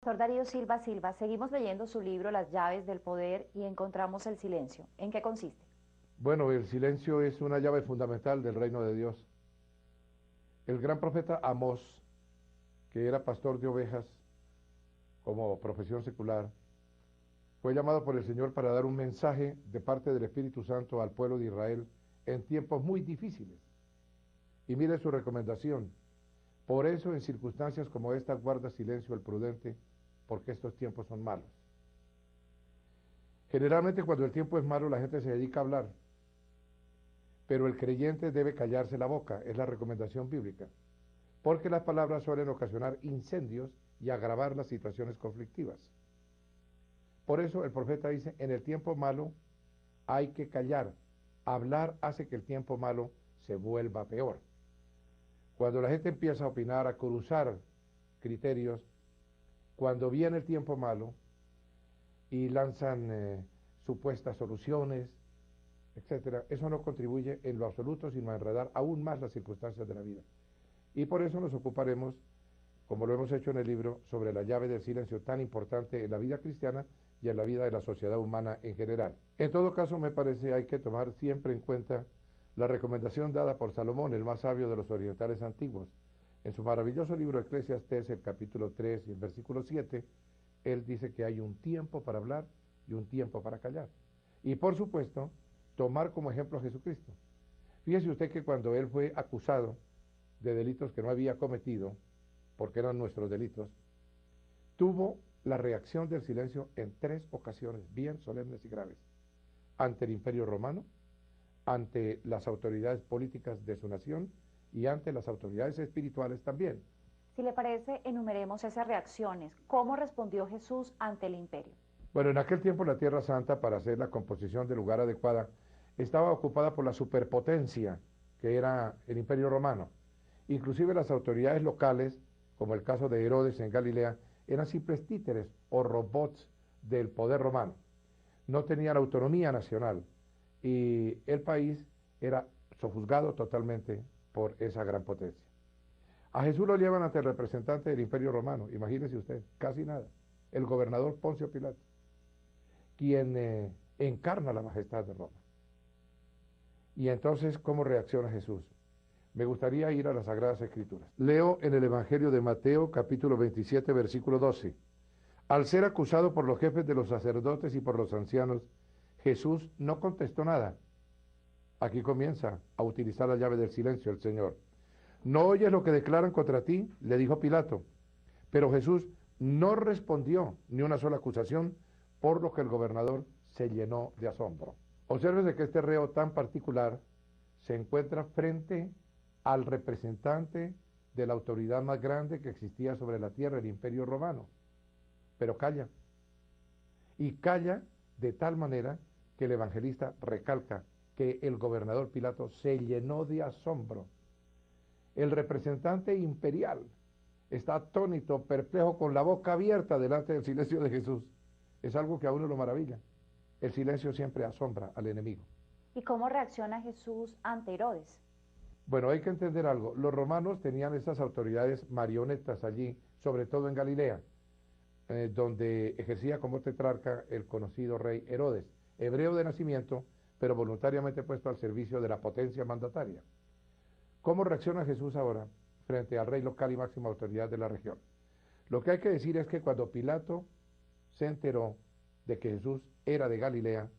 Doctor Darío Silva Silva, seguimos leyendo su libro Las llaves del poder y encontramos el silencio. ¿En qué consiste? Bueno, el silencio es una llave fundamental del reino de Dios. El gran profeta Amós, que era pastor de ovejas como profesión secular, fue llamado por el Señor para dar un mensaje de parte del Espíritu Santo al pueblo de Israel en tiempos muy difíciles. Y mire su recomendación: por eso en circunstancias como esta guarda silencio el prudente, porque estos tiempos son malos. Generalmente cuando el tiempo es malo la gente se dedica a hablar, pero el creyente debe callarse la boca, es la recomendación bíblica, porque las palabras suelen ocasionar incendios y agravar las situaciones conflictivas. Por eso el profeta dice, en el tiempo malo hay que callar. Hablar hace que el tiempo malo se vuelva peor. Cuando la gente empieza a opinar, a cruzar criterios, cuando viene el tiempo malo y lanzan supuestas soluciones, etcétera, eso no contribuye en lo absoluto, sino a enredar aún más las circunstancias de la vida. Y por eso nos ocuparemos, como lo hemos hecho en el libro, sobre la llave del silencio tan importante en la vida cristiana y en la vida de la sociedad humana en general. En todo caso, me parece hay que tomar siempre en cuenta la recomendación dada por Salomón, el más sabio de los orientales antiguos. En su maravilloso libro Eclesiastés, el capítulo 3 y el versículo 7, él dice que hay un tiempo para hablar y un tiempo para callar. Y por supuesto, tomar como ejemplo a Jesucristo. Fíjese usted que cuando él fue acusado de delitos que no había cometido, porque eran nuestros delitos, tuvo la reacción del silencio en 3 ocasiones, bien solemnes y graves, ante el Imperio Romano, ante las autoridades políticas de su nación y ante las autoridades espirituales también. Si le parece, enumeremos esas reacciones. ¿Cómo respondió Jesús ante el imperio? Bueno, en aquel tiempo la Tierra Santa, para hacer la composición del lugar adecuada, estaba ocupada por la superpotencia que era el Imperio Romano. Inclusive las autoridades locales, como el caso de Herodes en Galilea, eran simples títeres o robots del poder romano. No tenían autonomía nacional y el país era sojuzgado totalmente por esa gran potencia. A Jesús lo llevan ante el representante del Imperio Romano, imagínese usted, casi nada, el gobernador Poncio Pilato, quien encarna la majestad de Roma. Y entonces, ¿cómo reacciona Jesús? Me gustaría ir a las Sagradas Escrituras. Leo en el Evangelio de Mateo, capítulo 27, versículo 12. Al ser acusado por los jefes de los sacerdotes y por los ancianos, Jesús no contestó nada. Aquí comienza a utilizar la llave del silencio el Señor. ¿No oyes lo que declaran contra ti?, le dijo Pilato. Pero Jesús no respondió ni una sola acusación, por lo que el gobernador se llenó de asombro. Obsérvese que este reo tan particular se encuentra frente al representante de la autoridad más grande que existía sobre la tierra, el Imperio Romano. Pero calla. Y calla de tal manera que el evangelista recalca que el gobernador Pilato se llenó de asombro. El representante imperial está atónito, perplejo, con la boca abierta delante del silencio de Jesús. Es algo que a uno lo maravilla. El silencio siempre asombra al enemigo. ¿Y cómo reacciona Jesús ante Herodes? Bueno, hay que entender algo. Los romanos tenían esas autoridades marionetas allí, sobre todo en Galilea, donde ejercía como tetrarca el conocido rey Herodes, hebreo de nacimiento, pero voluntariamente puesto al servicio de la potencia mandataria. ¿Cómo reacciona Jesús ahora frente al rey local y máxima autoridad de la región? Lo que hay que decir es que cuando Pilato se enteró de que Jesús era de Galilea,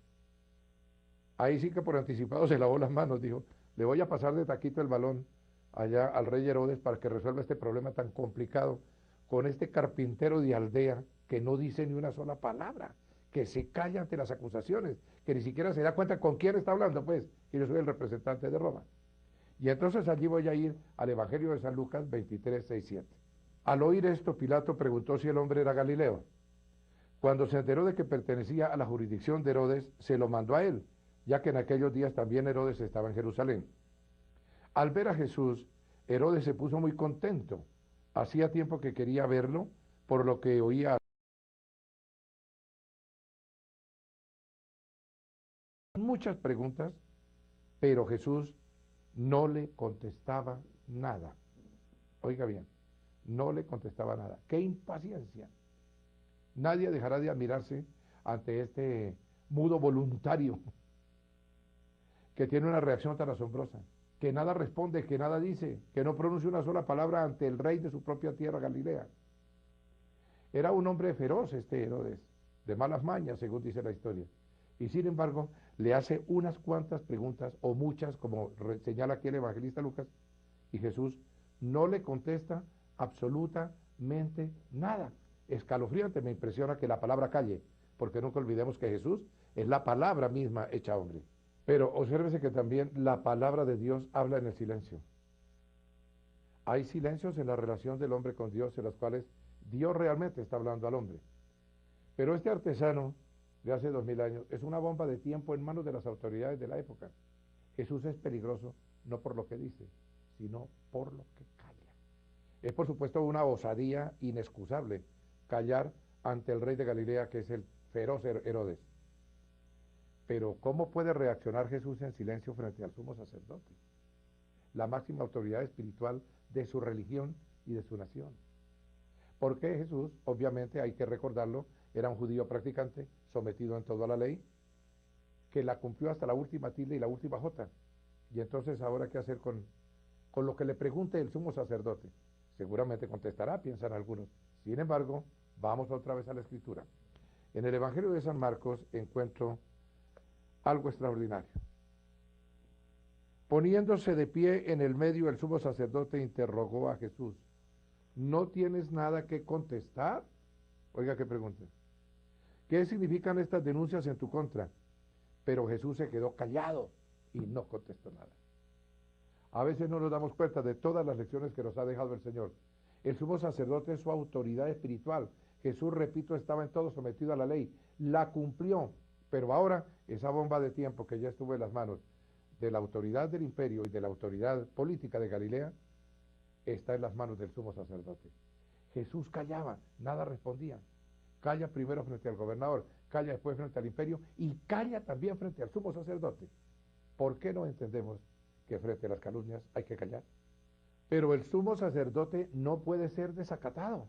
ahí sí que por anticipado se lavó las manos, dijo, le voy a pasar de taquito el balón allá al rey Herodes para que resuelva este problema tan complicado con este carpintero de aldea que no dice ni una sola palabra, que se calla ante las acusaciones, que ni siquiera se da cuenta con quién está hablando, pues, que yo soy el representante de Roma. Y entonces allí voy a ir al Evangelio de San Lucas 23, 6, 7. Al oír esto, Pilato preguntó si el hombre era Galileo. Cuando se enteró de que pertenecía a la jurisdicción de Herodes, se lo mandó a él, ya que en aquellos días también Herodes estaba en Jerusalén. Al ver a Jesús, Herodes se puso muy contento. Hacía tiempo que quería verlo, por lo que oía muchas preguntas, pero Jesús no le contestaba nada. Oiga bien, no le contestaba nada. ¡Qué impaciencia! Nadie dejará de admirarse ante este mudo voluntario que tiene una reacción tan asombrosa, que nada responde, que nada dice, que no pronuncia una sola palabra ante el rey de su propia tierra, Galilea. Era un hombre feroz este Herodes, de malas mañas, según dice la historia. Y sin embargo, le hace unas cuantas preguntas, o muchas, como señala aquí el evangelista Lucas, y Jesús no le contesta absolutamente nada. Escalofriante me impresiona que la palabra calle, porque nunca olvidemos que Jesús es la palabra misma hecha hombre. Pero obsérvese que también la palabra de Dios habla en el silencio. Hay silencios en la relación del hombre con Dios en las cuales Dios realmente está hablando al hombre. Pero este artesano de hace 2000 años es una bomba de tiempo en manos de las autoridades de la época. Jesús es peligroso no por lo que dice, sino por lo que calla. Es por supuesto una osadía inexcusable callar ante el rey de Galilea, que es el feroz Herodes. Pero ¿cómo puede reaccionar Jesús en silencio frente al sumo sacerdote, la máxima autoridad espiritual de su religión y de su nación? Porque Jesús, obviamente hay que recordarlo, era un judío practicante, sometido en todo a la ley, que la cumplió hasta la última tilde y la última jota. Y entonces ahora, ¿qué hacer con lo que le pregunte el sumo sacerdote? Seguramente contestará, piensan algunos. Sin embargo, vamos otra vez a la Escritura. En el Evangelio de San Marcos encuentro algo extraordinario. Poniéndose de pie en el medio, el sumo sacerdote interrogó a Jesús: ¿no tienes nada que contestar? Oiga qué pregunta. ¿Qué significan estas denuncias en tu contra? Pero Jesús se quedó callado y no contestó nada. A veces no nos damos cuenta de todas las lecciones que nos ha dejado el Señor. El sumo sacerdote es su autoridad espiritual. Jesús, repito, estaba en todo sometido a la ley. La cumplió, pero ahora esa bomba de tiempo que ya estuvo en las manos de la autoridad del imperio y de la autoridad política de Galilea está en las manos del sumo sacerdote. Jesús callaba, nada respondía. Calla primero frente al gobernador, calla después frente al imperio y calla también frente al sumo sacerdote. ¿Por qué no entendemos que frente a las calumnias hay que callar? Pero el sumo sacerdote no puede ser desacatado.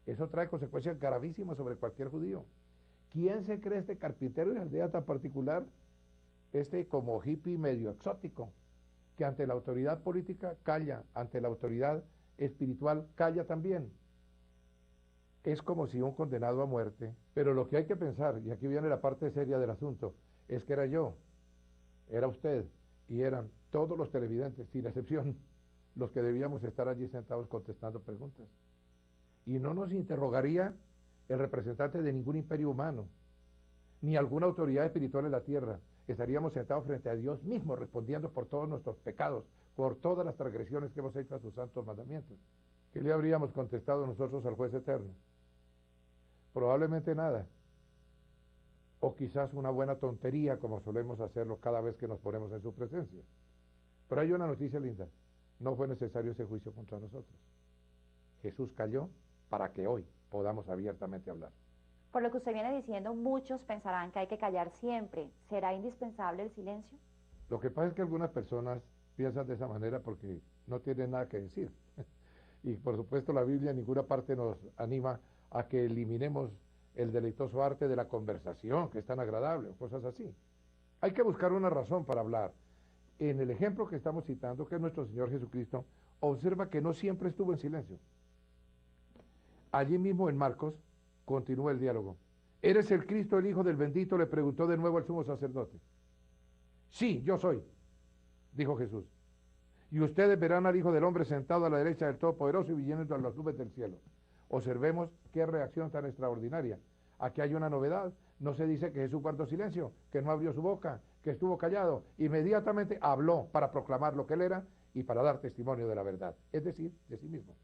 Eso trae consecuencias gravísimas sobre cualquier judío. ¿Quién se cree este carpintero de aldea tan particular? Este como hippie medio exótico, que ante la autoridad política calla, ante la autoridad espiritual calla también. Es como si un condenado a muerte, pero lo que hay que pensar, y aquí viene la parte seria del asunto, es que era yo, era usted, y eran todos los televidentes, sin excepción, los que debíamos estar allí sentados contestando preguntas. Y no nos interrogaría el representante de ningún imperio humano, ni alguna autoridad espiritual en la tierra. Estaríamos sentados frente a Dios mismo, respondiendo por todos nuestros pecados, por todas las transgresiones que hemos hecho a sus santos mandamientos. ¿Qué le habríamos contestado nosotros al juez eterno? Probablemente nada. O quizás una buena tontería, como solemos hacerlo cada vez que nos ponemos en su presencia. Pero hay una noticia linda. No fue necesario ese juicio contra nosotros. Jesús calló para que hoy podamos abiertamente hablar. Por lo que usted viene diciendo, muchos pensarán que hay que callar siempre. ¿Será indispensable el silencio? Lo que pasa es que algunas personas piensan de esa manera porque no tienen nada que decir. Y por supuesto la Biblia en ninguna parte nos anima a que eliminemos el deleitoso arte de la conversación, que es tan agradable, o cosas así. Hay que buscar una razón para hablar. En el ejemplo que estamos citando, que es nuestro Señor Jesucristo, observa que no siempre estuvo en silencio. Allí mismo en Marcos continúa el diálogo. ¿Eres el Cristo, el Hijo del Bendito?, le preguntó de nuevo el sumo sacerdote. Sí, yo soy, dijo Jesús. Y ustedes verán al Hijo del Hombre sentado a la derecha del Todopoderoso y viniendo a las nubes del cielo. Observemos qué reacción tan extraordinaria. Aquí hay una novedad. No se dice que Jesús guardó silencio, que no abrió su boca, que estuvo callado. Inmediatamente habló para proclamar lo que él era y para dar testimonio de la verdad, es decir, de sí mismo.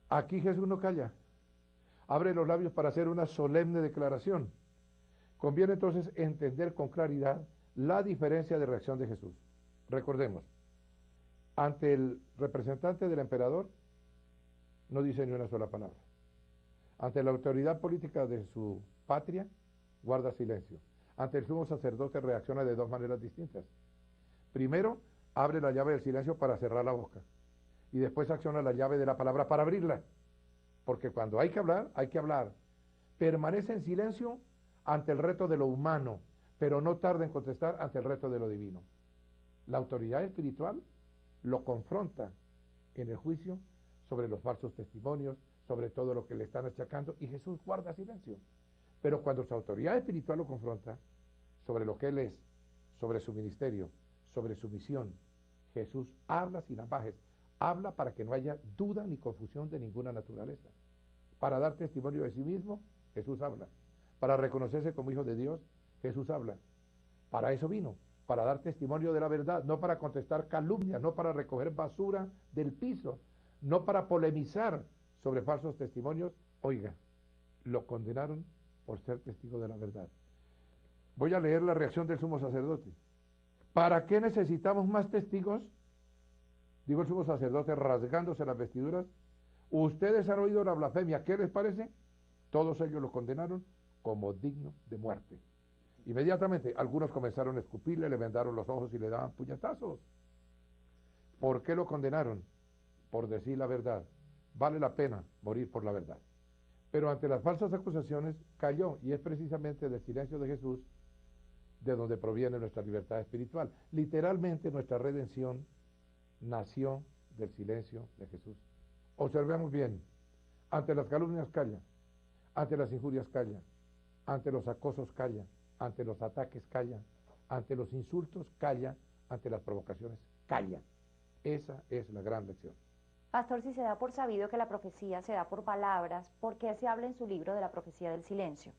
Aquí Jesús no calla. Abre los labios para hacer una solemne declaración. Conviene entonces entender con claridad la diferencia de reacción de Jesús. Recordemos, ante el representante del emperador no dice ni una sola palabra. Ante la autoridad política de su patria guarda silencio. Ante el sumo sacerdote reacciona de dos maneras distintas. Primero, abre la llave del silencio para cerrar la boca. Y después acciona la llave de la palabra para abrirla. Porque cuando hay que hablar, permanece en silencio ante el reto de lo humano, pero no tarda en contestar ante el reto de lo divino. La autoridad espiritual lo confronta en el juicio sobre los falsos testimonios, sobre todo lo que le están achacando, y Jesús guarda silencio. Pero cuando su autoridad espiritual lo confronta sobre lo que él es, sobre su ministerio, sobre su misión, Jesús habla sin ambajes, habla para que no haya duda ni confusión de ninguna naturaleza. Para dar testimonio de sí mismo, Jesús habla. Para reconocerse como hijo de Dios, Jesús habla. Para eso vino, para dar testimonio de la verdad, no para contestar calumnias, no para recoger basura del piso, no para polemizar sobre falsos testimonios. Oiga, lo condenaron por ser testigo de la verdad. Voy a leer la reacción del sumo sacerdote. ¿Para qué necesitamos más testigos? Digo el sumo sacerdote rasgándose las vestiduras. Ustedes han oído la blasfemia, ¿qué les parece? Todos ellos lo condenaron como digno de muerte. Inmediatamente algunos comenzaron a escupirle, le vendaron los ojos y le daban puñetazos. ¿Por qué lo condenaron? Por decir la verdad. Vale la pena morir por la verdad. Pero ante las falsas acusaciones cayó, y es precisamente del silencio de Jesús de donde proviene nuestra libertad espiritual. Literalmente nuestra redención nació del silencio de Jesús. Observemos bien, ante las calumnias calla, ante las injurias calla, ante los acosos calla, ante los ataques calla, ante los insultos calla, ante las provocaciones calla. Esa es la gran lección. Pastor, si se da por sabido que la profecía se da por palabras, ¿por qué se habla en su libro de la profecía del silencio?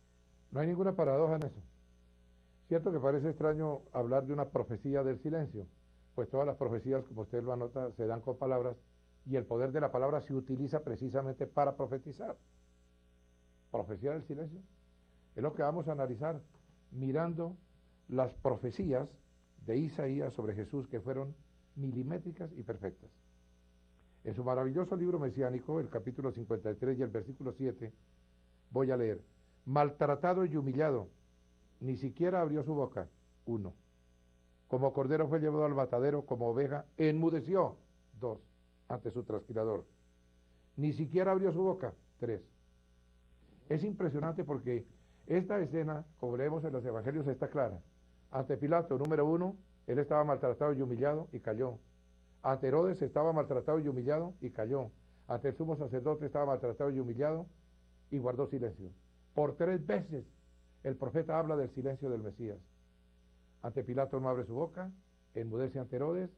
No hay ninguna paradoja en eso. Cierto que parece extraño hablar de una profecía del silencio, pues todas las profecías, como usted lo anota, se dan con palabras, y el poder de la palabra se utiliza precisamente para profetizar. Profecía del silencio es lo que vamos a analizar mirando las profecías de Isaías sobre Jesús, que fueron milimétricas y perfectas. En su maravilloso libro mesiánico, el capítulo 53 y el versículo 7, voy a leer: maltratado y humillado, ni siquiera abrió su boca. 1. Como cordero fue llevado al matadero, como oveja enmudeció. 2. Ante su trasquilador. Ni siquiera abrió su boca. 3. Es impresionante porque esta escena, como leemos en los evangelios, está clara. Ante Pilato, número 1, él estaba maltratado y humillado y cayó. Ante Herodes estaba maltratado y humillado y cayó. Ante el sumo sacerdote estaba maltratado y humillado y guardó silencio. Por 3 veces el profeta habla del silencio del Mesías. Ante Pilato no abre su boca, enmudece ante Herodes,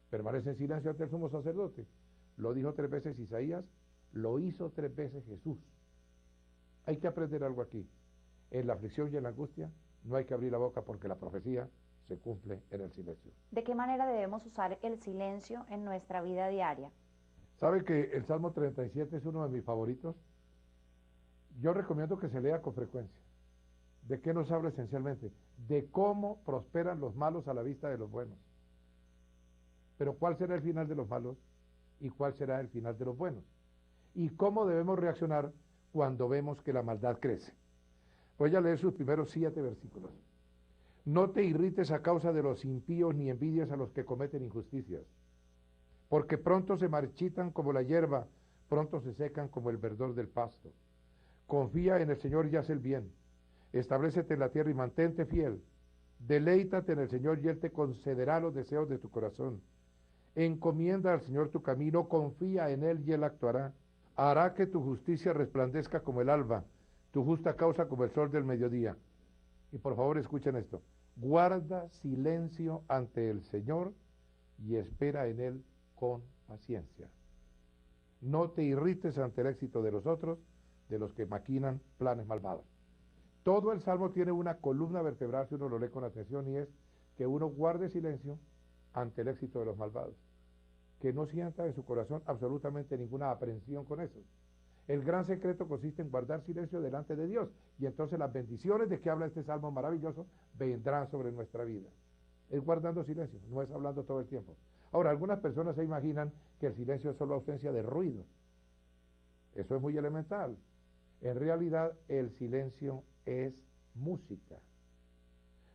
permanece en silencio ante el sumo sacerdote. Lo dijo 3 veces Isaías, lo hizo 3 veces Jesús. Hay que aprender algo aquí. En la aflicción y en la angustia no hay que abrir la boca, porque la profecía se cumple en el silencio. ¿De qué manera debemos usar el silencio en nuestra vida diaria? ¿Sabe que el Salmo 37 es uno de mis favoritos? Yo recomiendo que se lea con frecuencia. ¿De qué nos habla esencialmente? De cómo prosperan los malos a la vista de los buenos. Pero ¿cuál será el final de los malos y cuál será el final de los buenos? ¿Y cómo debemos reaccionar cuando vemos que la maldad crece? Voy a leer sus primeros 7 versículos. No te irrites a causa de los impíos, ni envidies a los que cometen injusticias, porque pronto se marchitan como la hierba, pronto se secan como el verdor del pasto. Confía en el Señor y haz el bien. Establécete en la tierra y mantente fiel. Deleítate en el Señor y Él te concederá los deseos de tu corazón. Encomienda al Señor tu camino, confía en Él y Él actuará. Hará que tu justicia resplandezca como el alba, tu justa causa como el sol del mediodía. Y por favor escuchen esto: guarda silencio ante el Señor y espera en Él con paciencia. No te irrites ante el éxito de los otros, de los que maquinan planes malvados. Todo el Salmo tiene una columna vertebral, si uno lo lee con atención, y es que uno guarde silencio ante el éxito de los malvados, que no sienta en su corazón absolutamente ninguna aprensión con eso. El gran secreto consiste en guardar silencio delante de Dios, y entonces las bendiciones de que habla este Salmo maravilloso vendrán sobre nuestra vida. Es guardando silencio, no es hablando todo el tiempo. Ahora, algunas personas se imaginan que el silencio es solo ausencia de ruido. Eso es muy elemental. En realidad, el silencio es música.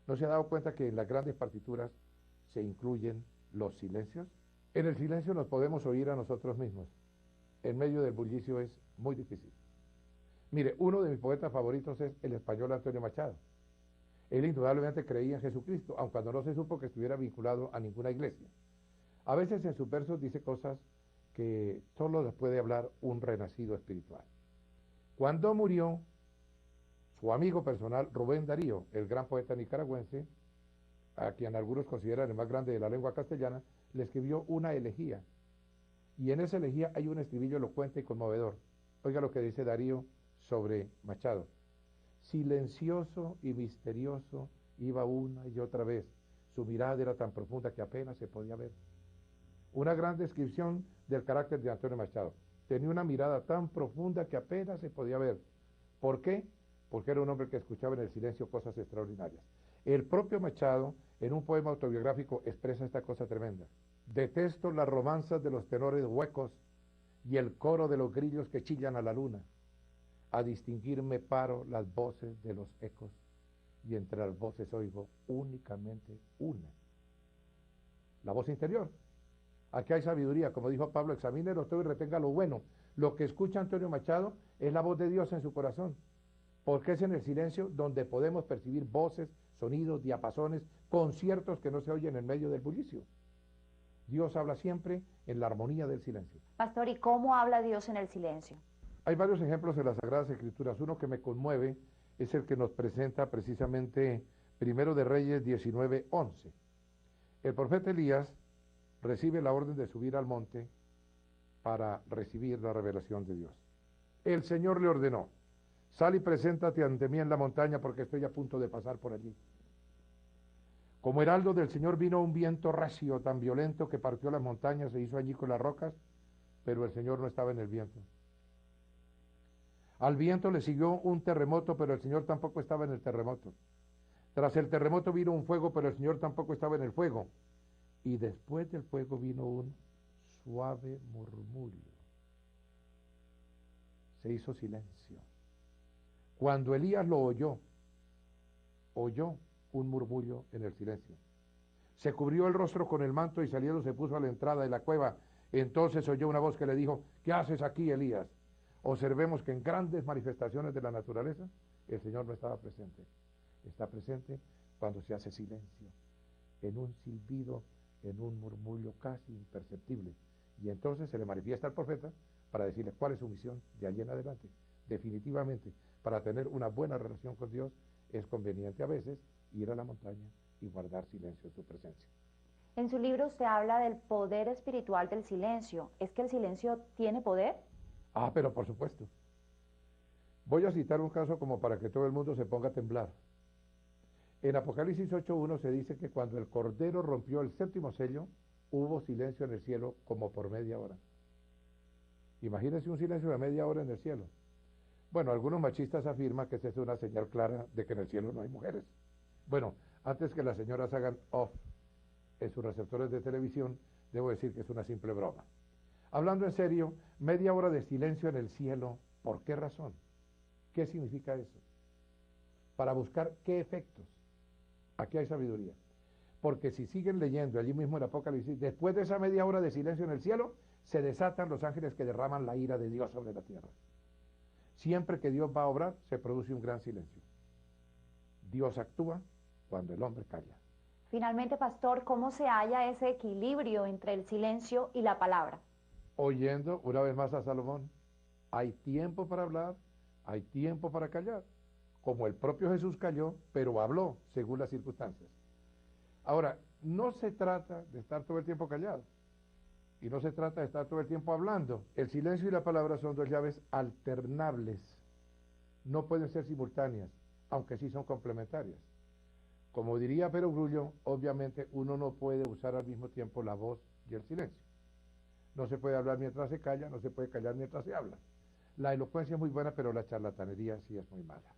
¿No se ha dado cuenta que en las grandes partituras se incluyen los silencios? En el silencio nos podemos oír a nosotros mismos. En medio del bullicio es muy difícil. Mire, uno de mis poetas favoritos es el español Antonio Machado. Él indudablemente creía en Jesucristo, aun cuando no se supo que estuviera vinculado a ninguna iglesia. A veces en sus versos dice cosas que solo les puede hablar un renacido espiritual. Cuando murió, su amigo personal Rubén Darío, el gran poeta nicaragüense, a quien algunos consideran el más grande de la lengua castellana, le escribió una elegía. Y en esa elegía hay un estribillo elocuente y conmovedor. Oiga lo que dice Darío sobre Machado. Silencioso y misterioso iba una y otra vez. Su mirada era tan profunda que apenas se podía ver. Una gran descripción del carácter de Antonio Machado. Tenía una mirada tan profunda que apenas se podía ver. ¿Por qué? Porque era un hombre que escuchaba en el silencio cosas extraordinarias. El propio Machado, en un poema autobiográfico, expresa esta cosa tremenda. Detesto las romanzas de los tenores huecos y el coro de los grillos que chillan a la luna. A distinguir me paro las voces de los ecos y entre las voces oigo únicamente una. La voz interior. Aquí hay sabiduría, como dijo Pablo, examínelo todo y retenga lo bueno. Lo que escucha Antonio Machado es la voz de Dios en su corazón, porque es en el silencio donde podemos percibir voces, sonidos, diapasones, conciertos que no se oyen en medio del bullicio. Dios habla siempre en la armonía del silencio. Pastor, ¿y cómo habla Dios en el silencio? Hay varios ejemplos en las Sagradas Escrituras. Uno que me conmueve es el que nos presenta precisamente Primero de Reyes 19:11. El profeta Elías recibe la orden de subir al monte para recibir la revelación de Dios. El Señor le ordenó, sal y preséntate ante mí en la montaña porque estoy a punto de pasar por allí. Como heraldo del Señor vino un viento recio tan violento que partió las montañas, se hizo allí con las rocas, pero el Señor no estaba en el viento. Al viento le siguió un terremoto, pero el Señor tampoco estaba en el terremoto. Tras el terremoto vino un fuego, pero el Señor tampoco estaba en el fuego. Y después del fuego vino un suave murmurio. Se hizo silencio. Cuando Elías lo oyó un murmurio en el silencio. Se cubrió el rostro con el manto y saliendo se puso a la entrada de la cueva. Entonces oyó una voz que le dijo, ¿qué haces aquí, Elías? Observemos que en grandes manifestaciones de la naturaleza, el Señor no estaba presente. Está presente cuando se hace silencio, en un silbido, en un murmullo casi imperceptible. Y entonces se le manifiesta al profeta para decirle cuál es su misión de allí en adelante. Definitivamente, para tener una buena relación con Dios, es conveniente a veces ir a la montaña y guardar silencio en su presencia. En su libro usted habla del poder espiritual del silencio. ¿Es que el silencio tiene poder? Ah, pero por supuesto. Voy a citar un caso como para que todo el mundo se ponga a temblar. En Apocalipsis 8:1 se dice que cuando el Cordero rompió el séptimo sello, hubo silencio en el cielo como por media hora. Imagínense un silencio de media hora en el cielo. Bueno, algunos machistas afirman que esa es una señal clara de que en el cielo no hay mujeres. Bueno, antes que las señoras hagan off en sus receptores de televisión, debo decir que es una simple broma. Hablando en serio, media hora de silencio en el cielo, ¿por qué razón? ¿Qué significa eso? Para buscar qué efectos. Aquí hay sabiduría. Porque si siguen leyendo allí mismo el Apocalipsis, después de esa media hora de silencio en el cielo, se desatan los ángeles que derraman la ira de Dios sobre la tierra. Siempre que Dios va a obrar, se produce un gran silencio. Dios actúa cuando el hombre calla. Finalmente, pastor, ¿cómo se halla ese equilibrio entre el silencio y la palabra? Oyendo una vez más a Salomón, hay tiempo para hablar, hay tiempo para callar. Como el propio Jesús calló, pero habló según las circunstancias. Ahora, no se trata de estar todo el tiempo callado. Y no se trata de estar todo el tiempo hablando. El silencio y la palabra son dos llaves alternables. No pueden ser simultáneas, aunque sí son complementarias. Como diría Perogrullo, obviamente uno no puede usar al mismo tiempo la voz y el silencio. No se puede hablar mientras se calla, no se puede callar mientras se habla. La elocuencia es muy buena, pero la charlatanería sí es muy mala.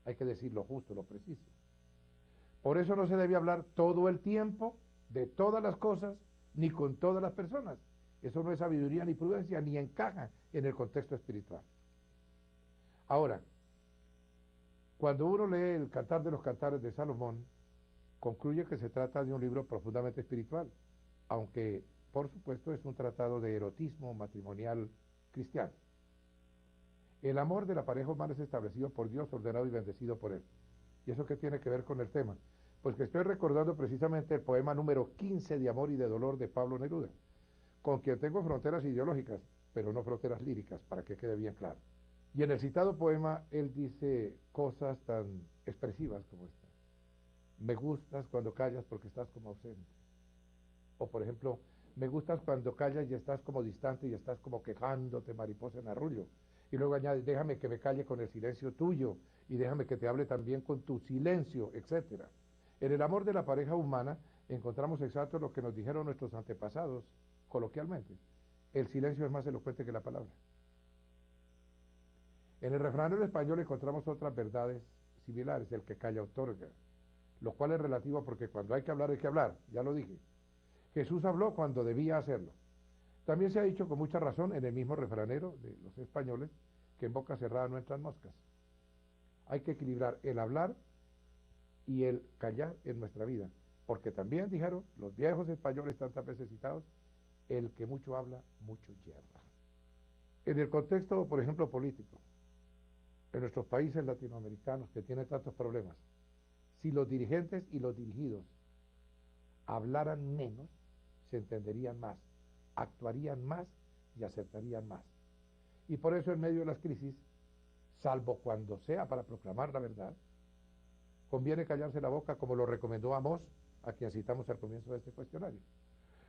Hay que decir lo justo, lo preciso. Por eso no se debe hablar todo el tiempo de todas las cosas, ni con todas las personas. Eso no es sabiduría ni prudencia, ni encaja en el contexto espiritual. Ahora, cuando uno lee el Cantar de los Cantares de Salomón, concluye que se trata de un libro profundamente espiritual, aunque, por supuesto, es un tratado de erotismo matrimonial cristiano. El amor de la pareja humana es establecido por Dios, ordenado y bendecido por Él. ¿Y eso qué tiene que ver con el tema? Pues que estoy recordando precisamente el poema número 15 de Amor y de Dolor de Pablo Neruda, con quien tengo fronteras ideológicas, pero no fronteras líricas, para que quede bien claro. Y en el citado poema él dice cosas tan expresivas como esta. Me gustas cuando callas porque estás como ausente. O por ejemplo, me gustas cuando callas y estás como distante y estás como quejándote, mariposa en arrullo. Y luego añade, déjame que me calle con el silencio tuyo y déjame que te hable también con tu silencio, etcétera. En el amor de la pareja humana encontramos exacto lo que nos dijeron nuestros antepasados, coloquialmente. El silencio es más elocuente que la palabra. En el refranero español encontramos otras verdades similares, el que calla otorga, lo cual es relativo porque cuando hay que hablar, ya lo dije. Jesús habló cuando debía hacerlo. También se ha dicho con mucha razón en el mismo refranero de los españoles que en boca cerrada no entran moscas. Hay que equilibrar el hablar y el callar en nuestra vida, porque también dijeron los viejos españoles tantas veces citados, el que mucho habla, mucho yerra. En el contexto, por ejemplo, político, en nuestros países latinoamericanos que tienen tantos problemas, si los dirigentes y los dirigidos hablaran menos, se entenderían más, actuarían más y acertarían más. Y por eso en medio de las crisis, salvo cuando sea para proclamar la verdad, conviene callarse la boca como lo recomendó Amós, a quien citamos al comienzo de este cuestionario.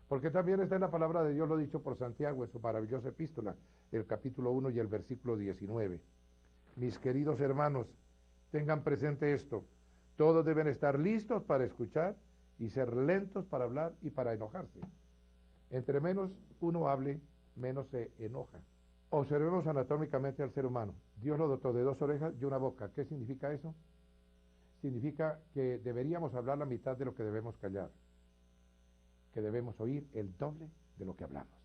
Porque también está en la palabra de Dios, lo dicho por Santiago en su maravillosa epístola, el capítulo 1 y el versículo 19. Mis queridos hermanos, tengan presente esto. Todos deben estar listos para escuchar y ser lentos para hablar y para enojarse. Entre menos uno hable, menos se enoja. Observemos anatómicamente al ser humano. Dios lo dotó de 2 orejas y una boca. ¿Qué significa eso? Significa que deberíamos hablar la mitad de lo que debemos callar, que debemos oír el doble de lo que hablamos.